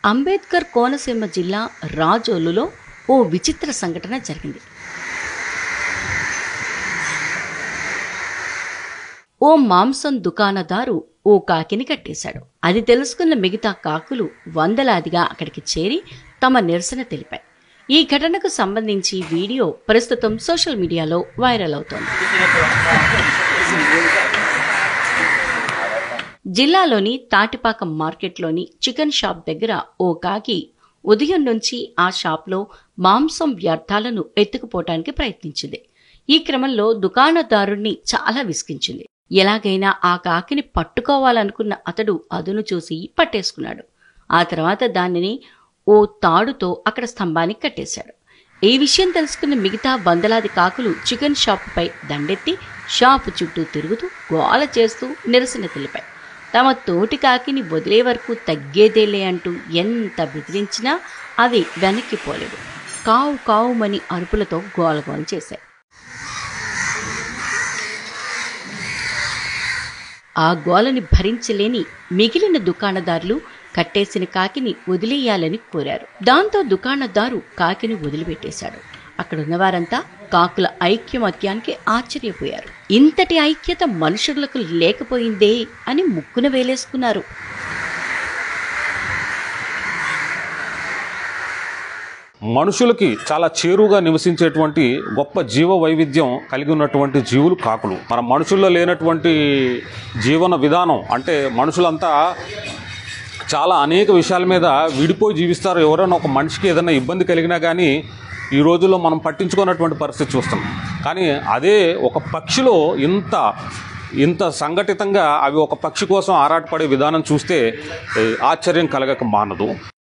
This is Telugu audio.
అంబేద్కర్ కోనసీమ జిల్లా రాజోలులో ఓ విచిత్ర సంఘటన జరిగింది. ఓ మాంసం దుకాణదారు ఓ కాకిని కట్టేశాడు. అది తెలుసుకున్న మిగతా కాకులు వందలాదిగా అక్కడికి చేరి తమ నిరసన తెలిపాయి. ఈ ఘటనకు సంబంధించి వీడియో ప్రస్తుతం సోషల్ మీడియాలో వైరల్ అవుతోంది. జిల్లాలోని తాటిపాక మార్కెట్లోని చికెన్ షాప్ దగ్గర ఓ కాకి ఉదయం నుంచి ఆ షాప్లో మాంసం వ్యర్థాలను ఎత్తుకుపోవటానికి ప్రయత్నించింది. ఈ క్రమంలో దుకాణదారుణ్ణి చాలా విసిగించింది. ఎలాగైనా ఆ కాకిని పట్టుకోవాలనుకున్న అతడు అదును చూసి పట్టేసుకున్నాడు. ఆ తర్వాత దానిని ఓ తాడుతో అక్కడ స్తంభానికి కట్టేశాడు. ఈ విషయం తెలుసుకున్న మిగతా వందలాది కాకులు చికెన్ షాపుపై దండెత్తి షాపు చుట్టూ తిరుగుతూ గోల చేస్తూ నిరసన తెలిపాయి. తమ తోటి కాకిని వదిలే వరకు తగ్గేదేలే అంటూ ఎంత బెదిరించినా అది వెనక్కిపోలేదు. కావు కావుమని అరుపులతో గోలగోల చేశాయి. ఆ గోలని భరించలేని మిగిలిన దుకాణదారులు కట్టేసిన కాకిని వదిలేయాలని కోరారు. దాంతో దుకాణదారు కాకిని వదిలిపెట్టేశాడు. అక్కడున్నవారంతా కాకుల ఐక్యమత్యానికి ఆశ్చర్యపోయారు. ఇంతటి ఐక్యత మనుషులకు లేకపోయిందే అని ముక్కున వేలేసుకున్నారు. మనుషులకి చాలా చేరువుగా నివసించేటువంటి గొప్ప జీవ వైవిధ్యం కలిగి ఉన్నటువంటి జీవులు కాకులు. మన మనుషుల్లో లేనటువంటి జీవన విధానం అంటే మనుషులంతా చాలా అనేక విషయాల మీద విడిపోయి జీవిస్తారు. ఎవరైనా ఒక మనిషికి ఏదైనా ఇబ్బంది కలిగినా కానీ ఈ రోజుల్లో మనం పట్టించుకున్నటువంటి పరిస్థితి చూస్తాం. కానీ అదే ఒక పక్షిలో ఇంత సంఘటితంగా అవి ఒక పక్షి కోసం ఆరాటపడే విధానం చూస్తే ఆశ్చర్యం కలగక మానదు.